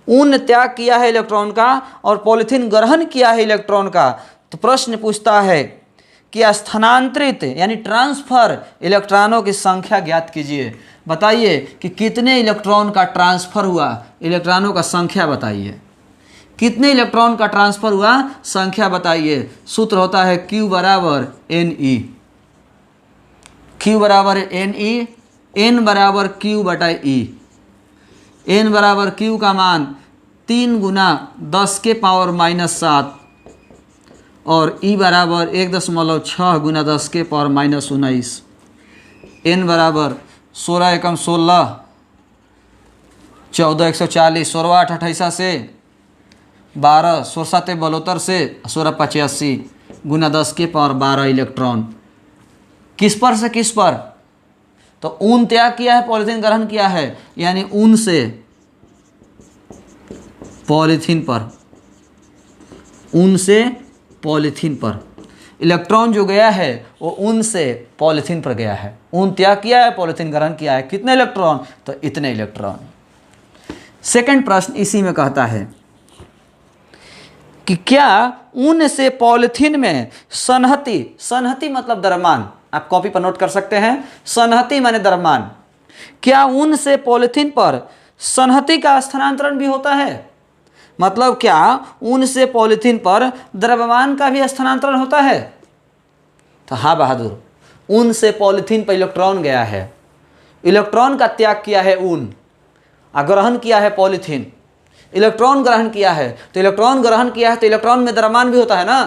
ऊन त्याग किया है इलेक्ट्रॉन का और पॉलीथीन ग्रहण किया है इलेक्ट्रॉन का। तो प्रश्न पूछता है कि स्थानांतरित यानी ट्रांसफर इलेक्ट्रॉनों की संख्या ज्ञात कीजिए। बताइए कि कितने इलेक्ट्रॉन का ट्रांसफर हुआ, इलेक्ट्रॉनों का संख्या बताइए। कितने इलेक्ट्रॉन का ट्रांसफर हुआ, संख्या बताइए। सूत्र होता है Q बराबर Ne। Q बराबर Ne, N बराबर Q बटा E। N बराबर Q का मान 3 गुना 10 के पावर -7 और E बराबर 1.6 गुना 10 के पावर -19। N बराबर 16 एकम 16, 14 140, 16 8 28 से 12, 16 7 72 से 16 85 गुना 10 के पावर 12 इलेक्ट्रॉन। किस पर से किस पर? तो ऊन त्याग किया है, पॉलीथीन ग्रहण किया है, यानी ऊन से पॉलीथीन पर, ऊन से पॉलीथीन पर। इलेक्ट्रॉन जो गया है वो ऊन से पॉलीथीन पर गया है। ऊन त्याग किया है, पॉलीथीन ग्रहण किया है। कितने इलेक्ट्रॉन? तो इतने इलेक्ट्रॉन। सेकंड प्रश्न इसी में कहता है कि क्या ऊन से पॉलीथीन में संहति, संहति मतलब द्रव्यमान, आप कॉपी पर नोट कर सकते हैं। संहति माने द्रव्यमान। क्या ऊन से पॉलीथीन पर संहति का स्थानांतरण भी होता है? मतलब क्या ऊन से पॉलीथीन पर द्रव्यमान का भी स्थानांतरण होता है? तो हाँ बहादुर, ऊन से पॉलीथीन पर इलेक्ट्रॉन गया है, इलेक्ट्रॉन का त्याग किया है ऊन, ग्रहण किया है पॉलीथीन। इलेक्ट्रॉन ग्रहण किया है, तो इलेक्ट्रॉन ग्रहण किया है तो इलेक्ट्रॉन में द्रव्यमान भी होता है ना।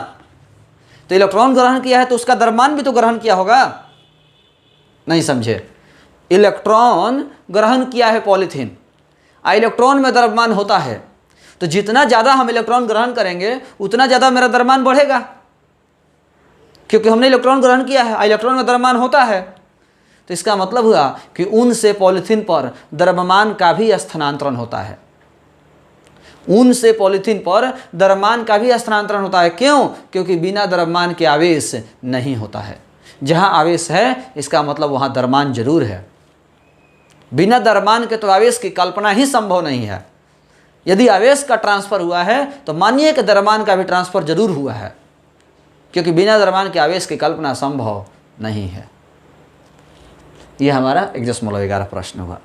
तो इलेक्ट्रॉन ग्रहण किया है तो उसका द्रव्यमान भी तो ग्रहण किया होगा। नहीं समझे? इलेक्ट्रॉन ग्रहण किया है पॉलीथीन, इलेक्ट्रॉन में द्रव्यमान होता है, तो जितना ज़्यादा हम इलेक्ट्रॉन ग्रहण करेंगे उतना ज़्यादा मेरा द्रव्यमान बढ़ेगा, क्योंकि हमने इलेक्ट्रॉन ग्रहण किया है, इलेक्ट्रॉन में द्रव्यमान होता है। तो इसका मतलब हुआ कि ऊन से पॉलीथीन पर द्रव्यमान का भी स्थानांतरण होता है। ऊन से पॉलीथीन पर द्रव्यमान का भी स्थानांतरण होता है। क्यों? क्योंकि बिना द्रव्यमान के आवेश नहीं होता है। जहाँ आवेश है इसका मतलब वहाँ द्रव्यमान जरूर है। बिना द्रव्यमान के तो आवेश की कल्पना ही संभव नहीं है। यदि आवेश का ट्रांसफर हुआ है तो मानिए कि द्रव्यमान का भी ट्रांसफर जरूर हुआ है, क्योंकि बिना द्रव्यमान के आवेश की कल्पना संभव नहीं है। यह हमारा 1.11 प्रश्न हुआ।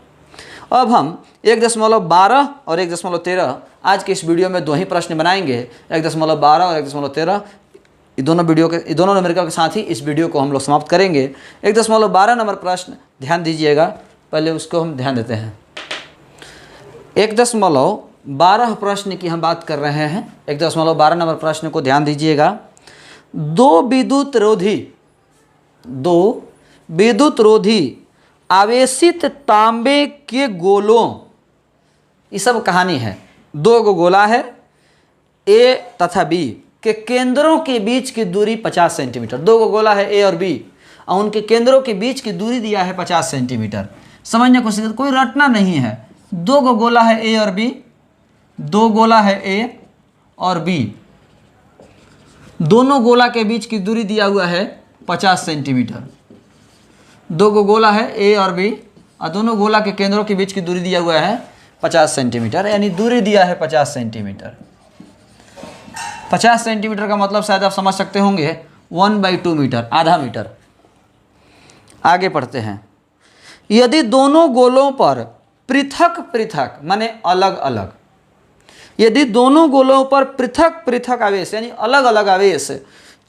अब हम 1.12 और 1.13 आज के इस वीडियो में दो ही प्रश्न बनाएंगे। 1.12 और 1.13 ये दोनों न्यूमेरिकल के साथ ही इस वीडियो को हम लोग समाप्त करेंगे। 1.12 नंबर प्रश्न ध्यान दीजिएगा, पहले उसको हम ध्यान देते हैं। 1.12 प्रश्न की हम बात कर रहे हैं। 1.12 नंबर प्रश्न को ध्यान दीजिएगा। दो विद्युत रोधी आवेशित तांबे के गोलों, ये सब कहानी है। दो गोला है, ए तथा बी के केंद्रों के बीच की दूरी 50 सेंटीमीटर। दो गोला है ए और बी और उनके केंद्रों के बीच की दूरी दिया है 50 सेंटीमीटर। समझने की कोशिश, कोई रटना नहीं है। दो गोला है ए और बी, दो गोला है ए और बी, दोनों गोला के बीच की दूरी दिया हुआ है 50 सेंटीमीटर। दो गोला है ए और बी और दोनों गोला के केंद्रों के बीच की दूरी दिया हुआ है 50 सेंटीमीटर, यानी दूरी दिया है 50 सेंटीमीटर। 50 सेंटीमीटर का मतलब शायद आप समझ सकते होंगे 1/2 मीटर, आधा मीटर। आगे पढ़ते हैं। यदि दोनों गोलों पर पृथक पृथक माने अलग अलग, यदि दोनों गोलों पर पृथक पृथक आवेश यानी अलग अलग आवेश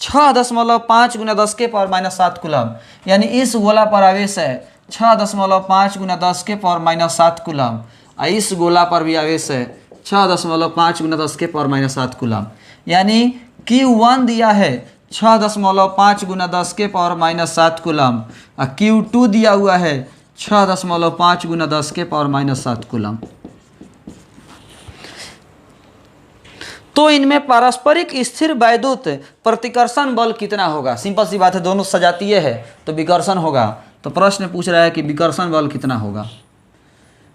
6.5 गुना 10 के पावर -7 कूलम, यानी इस गोला पर आवेश है 6.5 गुना 10 के पावर -7 कूलम और इस गोला पर भी आवेश है 6.5 गुना 10 के पावर -7 कूलम, यानी Q1 दिया है 6.5 गुना 10 के पावर -7 कूलम और Q2 दिया हुआ है 6.5 गुना 10 के पावर -7 कूलम। तो इनमें पारस्परिक स्थिर वैद्युत प्रतिकर्षण बल कितना होगा? सिंपल सी बात है, दोनों सजातीय है तो विकर्षण होगा। तो प्रश्न पूछ रहा है कि विकर्षण बल कितना होगा।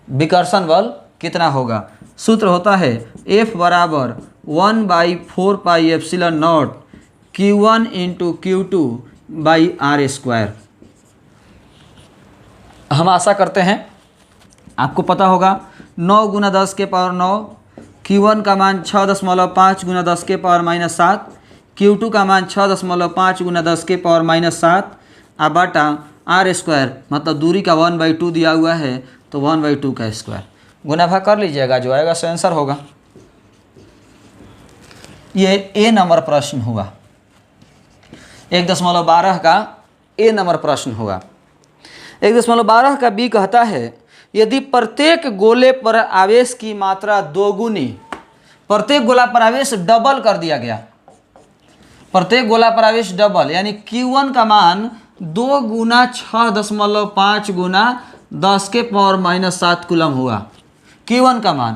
विकर्षण बल कितना होगा। सूत्र होता है F बराबर 1/4πε0 Q1 इंटू Q2/r²। हम आशा करते हैं आपको पता होगा 9 × 10⁻⁹, Q1 का मान 6.5 × 10⁻⁻7, Q2 का मान 6.5 × 10⁻⁻7 बटा r², मतलब दूरी का 1/2 दिया हुआ है तो 1/2 का स्क्वायर। गुना भाग कर लीजिएगा, जो आएगा सो आंसर होगा। ये ए नंबर प्रश्न हुआ, 1.12 का ए नंबर प्रश्न हुआ। 1.12 का बी कहता है यदि प्रत्येक गोले पर आवेश की मात्रा दोगुनी, प्रत्येक गोला पर आवेश डबल कर दिया गया, प्रत्येक गोला पर आवेश डबल, यानी Q1 का मान 2 × 6.5 × 10⁻⁻7 कूलम हुआ Q1 का मान,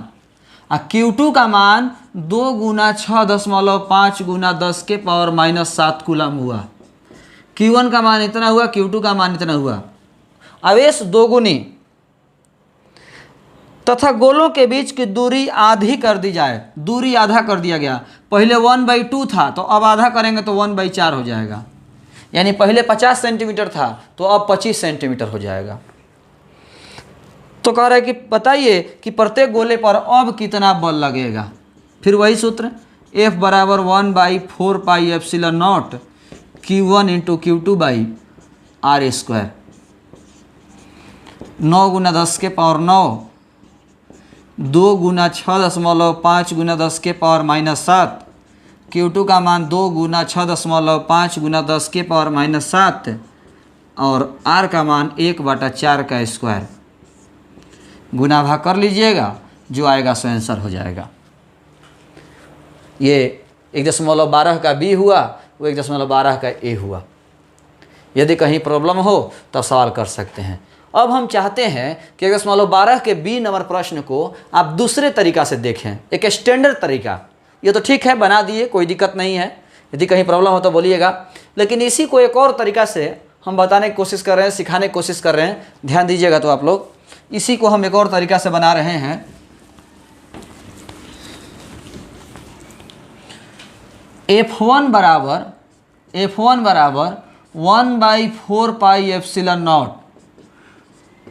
और Q2 का मान 2 × 6.5 × 10⁻⁻7 कूलम हुआ। Q1 का मान इतना हुआ, Q2 का मान इतना हुआ। आवेश दोगुनी तथा गोलों के बीच की दूरी आधी कर दी जाए, दूरी आधा कर दिया गया। पहले 1/2 था तो अब आधा करेंगे तो 1/4 हो जाएगा, यानी पहले 50 सेंटीमीटर था तो अब 25 सेंटीमीटर हो जाएगा। तो कह रहा है कि बताइए कि प्रत्येक गोले पर अब कितना बल लगेगा। फिर वही सूत्र F बराबर 1/4πε0 Q1 इंटू Q2/r²। 9 × 10⁻⁹, 2 × 6.5 × 10⁻⁻7, Q2 का मान 2 × 6.5 × 10⁻⁻7 और R का मान 1/4 का स्क्वायर। गुना भाग कर लीजिएगा, जो आएगा सो आंसर हो जाएगा। ये 1.12 का बी हुआ, वो 1.12 का ए हुआ। यदि कहीं प्रॉब्लम हो तो सवाल कर सकते हैं। अब हम चाहते हैं कि 1.12 के बी नंबर प्रश्न को आप दूसरे तरीका से देखें, एक स्टैंडर्ड तरीका। ये तो ठीक है, बना दिए, कोई दिक्कत नहीं है, यदि कहीं प्रॉब्लम हो तो बोलिएगा। लेकिन इसी को एक और तरीका से हम बताने की कोशिश कर रहे हैं, सिखाने की कोशिश कर रहे हैं। ध्यान दीजिएगा तो आप लोग, इसी को हम एक और तरीका से बना रहे हैं। F1 बराबर 1/4πε0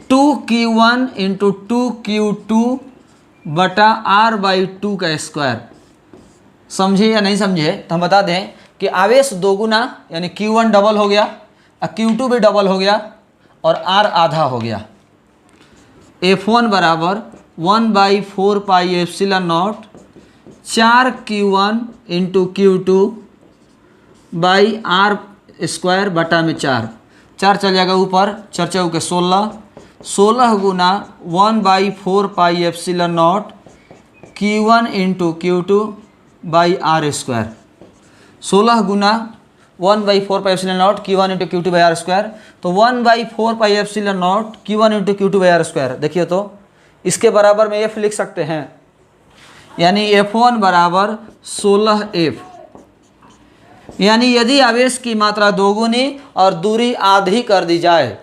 2Q1 इंटू 2Q2/r/2 का स्क्वायर। समझे या नहीं समझे तो हम बता दें कि आवेश दोगुना यानी Q1 डबल हो गया और Q2 भी डबल हो गया और R आधा हो गया। F1 बराबर 1/4πε0 4Q1 इंटू Q2/r² बटा में 4 चल जाएगा ऊपर, 4 × 4 16, 16 गुना 1/4πε0 Q1 इंटू Q2/r²। 16 गुना 1/4πε0 Q1 इंटू Q2/r², तो 1/4πε0 Q1 इंटू Q2/r²। देखिए तो इसके बराबर में F लिख सकते हैं, यानी F1 बराबर 16F। यानी यदि आवेश की मात्रा दोगुनी और दूरी आधी कर दी जाए,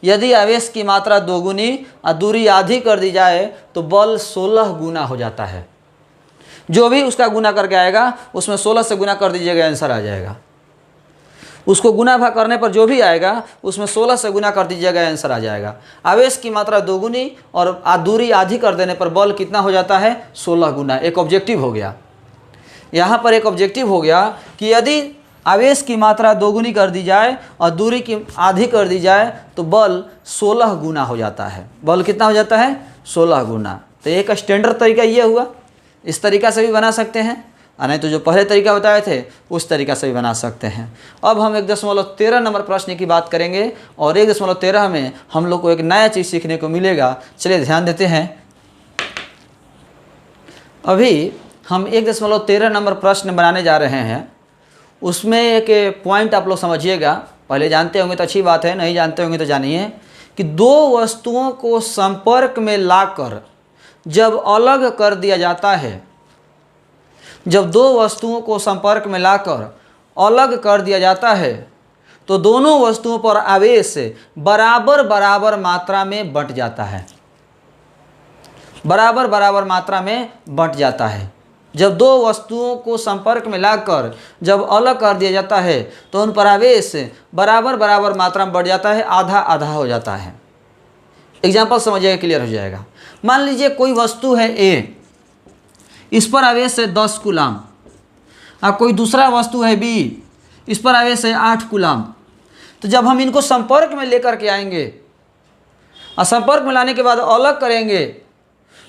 यदि आवेश की मात्रा दोगुनी और दूरी आधी कर दी जाए तो बल 16 गुना हो जाता है। जो भी उसका गुना करके आएगा उसमें 16 से गुना कर दीजिएगा, आंसर आ जाएगा। उसको गुना भाग करने पर जो भी आएगा उसमें 16 से गुना कर दीजिएगा, आंसर आ जाएगा। आवेश की मात्रा दोगुनी और दूरी आधी कर देने पर बल कितना हो जाता है, 16 गुना। एक ऑब्जेक्टिव हो गया, यहाँ पर एक ऑब्जेक्टिव हो गया कि यदि आवेश की मात्रा दोगुनी कर दी जाए और दूरी की आधी कर दी जाए तो बल 16 गुना हो जाता है। बल कितना हो जाता है, 16 गुना। तो एक स्टैंडर्ड तरीका ये हुआ, इस तरीका से भी बना सकते हैं, और नहीं तो जो पहले तरीका बताए थे उस तरीका से भी बना सकते हैं। अब हम 1.13 नंबर प्रश्न की बात करेंगे और 1.13 में हम लोग को एक नया चीज़ सीखने को मिलेगा। चलिए ध्यान देते हैं। अभी हम 1.13 नंबर प्रश्न बनाने जा रहे हैं। उसमें एक पॉइंट आप लोग समझिएगा, पहले जानते होंगे तो अच्छी बात है, नहीं जानते होंगे तो जानिए कि दो वस्तुओं को संपर्क में लाकर जब अलग कर दिया जाता है, जब दो वस्तुओं को संपर्क में लाकर अलग कर दिया जाता है तो दोनों वस्तुओं पर आवेश बराबर बराबर मात्रा में बंट जाता है। बराबर बराबर मात्रा में बंट जाता है। जब दो वस्तुओं को संपर्क में लाकर जब अलग कर दिया जाता है तो उन पर आवेश बराबर बराबर मात्रा में बढ़ जाता है, आधा आधा हो जाता है। एग्जाम्पल समझिएगा, क्लियर हो जाएगा। मान लीजिए कोई वस्तु है ए, इस पर आवेश है 10 कूलाम, और कोई दूसरा वस्तु है बी, इस पर आवेश है 8 कूलाम। तो जब हम इनको संपर्क में लेकर के आएंगे और संपर्क में लाने के बाद अलग करेंगे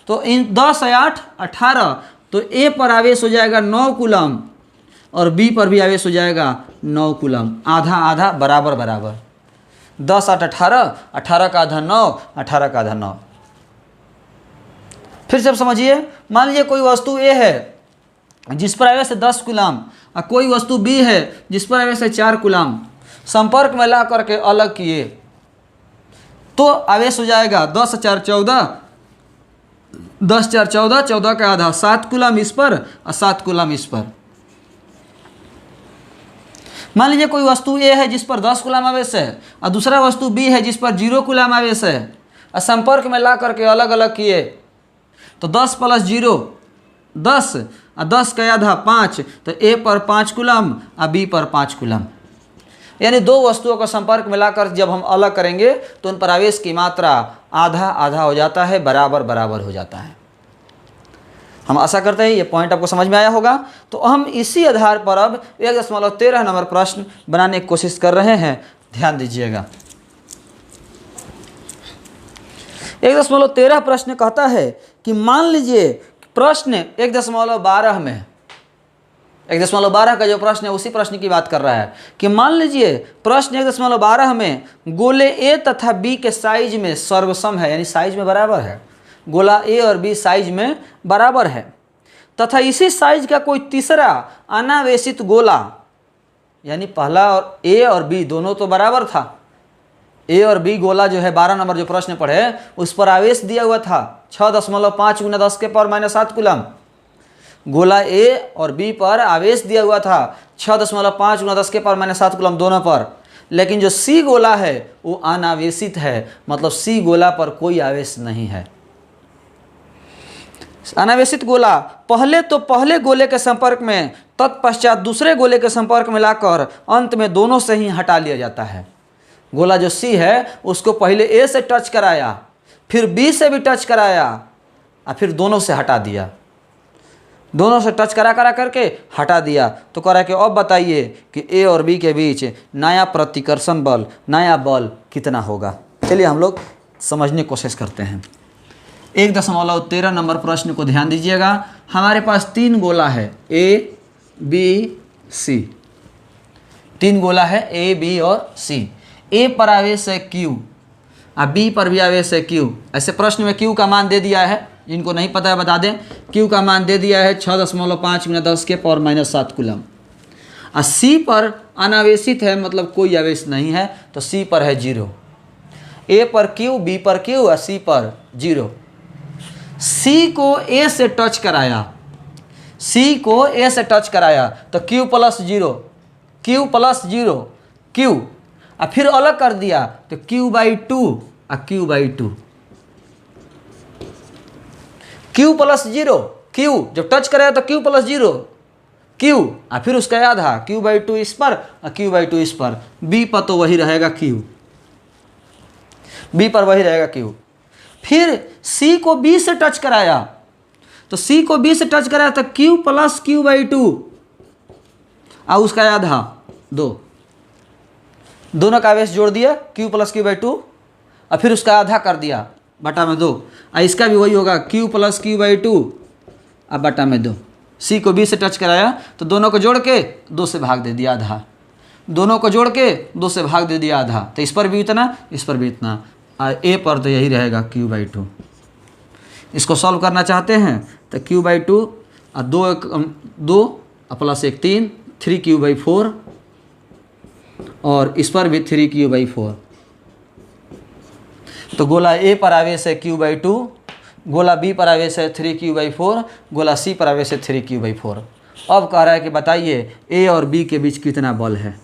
तो इन 10 है 8 18, तो ए पर आवेश हो जाएगा 9 कूलम और बी पर भी आवेश हो जाएगा 9 कूलम, आधा आधा बराबर बराबर। 10 8 18, 18 का आधा 9, 18 का आधा 9। फिर से आप समझिए, मान लीजिए कोई वस्तु ए है जिस पर आवेश है 10 कूलम और कोई वस्तु बी है जिस पर आवेश है 4 कूलम। संपर्क में ला करके अलग किए तो आवेश हो जाएगा 10 4 14, 10 4 14, 14 का आधा 7 कूलम इस पर और 7 कूलम इस पर। मान लीजिए कोई वस्तु ए है जिस पर 10 कूलम आवेश है और दूसरा वस्तु बी है जिस पर 0 कूलम आवेश है, और संपर्क में ला करके अलग अलग किए तो 10 + 0 10 और 10 का आधा 5, तो ए पर 5 कूलम और बी पर 5 कूलम। यानी दो वस्तुओं को संपर्क में लाकर जब हम अलग करेंगे तो उन पर आवेश की मात्रा आधा आधा हो जाता है, बराबर बराबर हो जाता है। हम आशा करते हैं ये पॉइंट आपको समझ में आया होगा। तो हम इसी आधार पर अब 1.13 नंबर प्रश्न बनाने की कोशिश कर रहे हैं, ध्यान दीजिएगा। 1.13 प्रश्न कहता है कि मान लीजिए प्रश्न 1.12 में, 1.12 का जो प्रश्न है उसी प्रश्न की बात कर रहा है कि मान लीजिए प्रश्न 1.12 में गोले ए तथा बी के साइज में सर्वसम है, यानी साइज में बराबर है, गोला ए और बी साइज में बराबर है, तथा इसी साइज का कोई तीसरा अनावेशित गोला, यानी पहला और ए और बी दोनों तो बराबर था, ए और बी गोला जो है 12 नंबर जो प्रश्न पढ़े उस पर आवेश दिया हुआ था 6.5 × 10 के पावर -7 कूलम। गोला ए और बी पर आवेश दिया हुआ था 6.5 × 10 के पावर -7 कूलम दोनों पर, लेकिन जो सी गोला है वो अनावेशित है, मतलब सी गोला पर कोई आवेश नहीं है। अनावेशित गोला पहले गोले के संपर्क में, तत्पश्चात दूसरे गोले के संपर्क में लाकर अंत में दोनों से ही हटा लिया जाता है। गोला जो सी है उसको पहले ए से टच कराया, फिर बी से भी टच कराया और फिर दोनों से हटा दिया, दोनों से टच करा करके हटा दिया। तो कह रहा है कि अब बताइए कि ए और बी के बीच नया प्रतिकर्षण बल, नया बल कितना होगा। चलिए हम लोग समझने की कोशिश करते हैं। 1.13 नंबर प्रश्न को ध्यान दीजिएगा। हमारे पास 3 गोला है ए बी सी, 3 गोला है ए बी और सी। ए पर आवेश है क्यू और बी पर भी आवेश है क्यू। ऐसे प्रश्न में क्यू का मान दे दिया है, जिनको नहीं पता है बता दें, क्यू का मान दे दिया है 6.5 × 10 के पावर -7 कूलम। और सी पर अनावेशित है, मतलब कोई आवेश नहीं है, तो सी पर है 0। ए पर क्यू, बी पर क्यू और सी पर 0। सी को ए से टच कराया, सी को ए से टच कराया तो क्यू + 0, क्यू + 0 क्यू, और फिर अलग कर दिया तो q/2 और q/2। q + 0 q, जब टच कराया तो q + 0 q, और फिर उसका आधा q/2 इस पर और q/2 इस पर। b पर तो वही रहेगा q, b पर वही रहेगा q। फिर c को b से टच कराया तो c को b से टच कराया तो q + q/2 और उसका आधा 2, दोनों का आवेश जोड़ दिया q + q/2 और फिर उसका आधा कर दिया बटा में 2, और इसका भी वही होगा q + q/2 और बटा में 2। c को b से टच कराया तो दोनों को जोड़ के 2 से भाग दे दिया आधा, दोनों को जोड़ के 2 से भाग दे दिया आधा, तो इस पर भी इतना, इस पर भी इतना, और a पर तो यही रहेगा q/2। इसको सॉल्व करना चाहते हैं तो q/2 और 2 + 1 3, 3q/4 और इस पर भी 3q/4। तो गोला ए पर आवेश है q/2, गोला बी पर आवेश है 3q/4, गोला सी पर आवेश है 3q/4। अब कह रहा है कि बताइए ए और बी के बीच कितना बल है,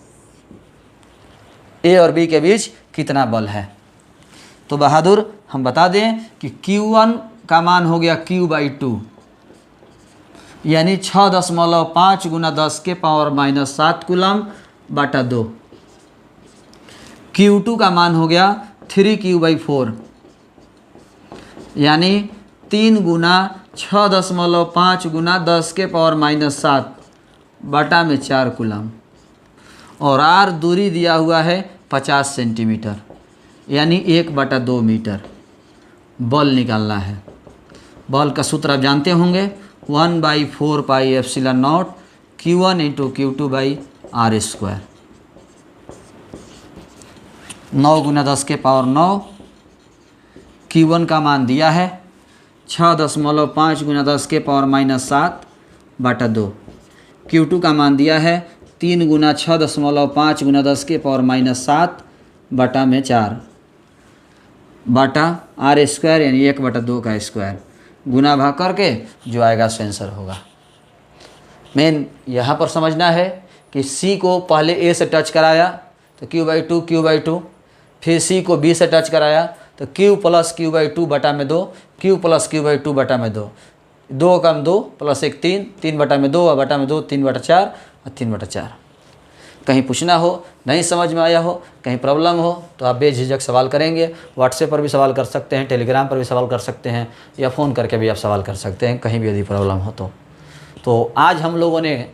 ए और बी के बीच कितना बल है। तो बहादुर हम बता दें कि q1 का मान हो गया Q/2, यानी 6.5 गुना 10 के पावर -7 कूलम बटा 2। Q2 का मान हो गया 3Q/4, यानी 3 गुना 6.5 गुना 10 के पावर -7 बटा में 4 कूलम। और R दूरी दिया हुआ है 50 सेंटीमीटर, यानी 1/2 मीटर। बल निकालना है। बल का सूत्र आप जानते होंगे, 1/4 pi epsilon not Q1 × Q2/R²। 9 गुना 10 के पावर 9। Q1 का मान दिया है 6.5 गुना 10 के पावर -7 बटा 2। Q2 का मान दिया है 3 गुना 6.5 गुना 10 के पावर -7 बटा में 4 बटा R², यानी 1/2 का स्क्वायर। गुना भाग करके जो आएगा सो आंसर होगा। मेन यहाँ पर समझना है कि C को पहले A से टच कराया तो Q/2 Q/2, फिर C को B से टच कराया तो Q + Q/2 बटा में 2, Q + Q/2 बटा में 2, 2 कम 2 + 1 3, 3 बटा में 2 और बटा में 2 3/4 और 3/4। कहीं पूछना हो, नहीं समझ में आया हो, कहीं प्रॉब्लम हो तो आप बेझिझक सवाल करेंगे। व्हाट्सएप पर भी सवाल कर सकते हैं, टेलीग्राम पर भी सवाल कर सकते हैं, या फ़ोन करके भी आप सवाल कर सकते हैं, कहीं भी यदि प्रॉब्लम हो तो आज हम लोगों ने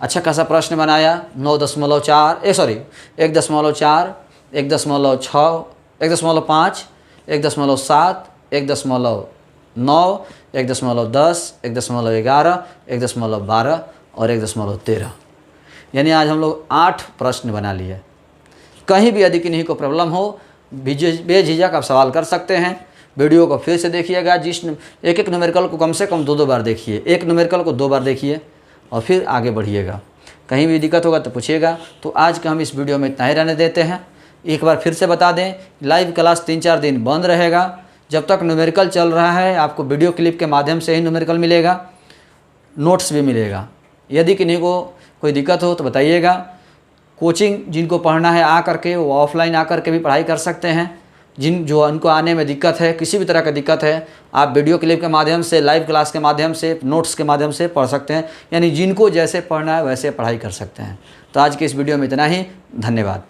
अच्छा खासा प्रश्न बनाया। 9.4 1.4 1.6 1.6 1.5 1.7 1.9 1.10 1.11 1.12 और 1.13, यानी आज हम लोग 8 प्रश्न बना लिए। कहीं भी यदि किन्हीं को प्रॉब्लम हो बेझिझक आप सवाल कर सकते हैं। वीडियो को फिर से देखिएगा, एक एक न्यूमेरिकल को कम से कम 2 बार देखिए, एक न्यूमेरिकल को 2 बार देखिए और फिर आगे बढ़िएगा। कहीं भी दिक्कत होगा तो पूछिएगा। तो आज का हम इस वीडियो में इतना ही रहने देते हैं। एक बार फिर से बता दें, लाइव क्लास 3-4 दिन बंद रहेगा। जब तक न्यूमेरिकल चल रहा है आपको वीडियो क्लिप के माध्यम से ही न्यूमेरिकल मिलेगा, नोट्स भी मिलेगा। यदि किन्हीं को कोई दिक्कत हो तो बताइएगा। कोचिंग जिनको पढ़ना है आ करके वो ऑफलाइन आकर के भी पढ़ाई कर सकते हैं। जो उनको आने में दिक्कत है, किसी भी तरह का दिक्कत है, आप वीडियो क्लिप के माध्यम से, लाइव क्लास के माध्यम से, नोट्स के माध्यम से पढ़ सकते हैं। यानी जिनको जैसे पढ़ना है वैसे पढ़ाई कर सकते हैं। तो आज के इस वीडियो में इतना ही। धन्यवाद।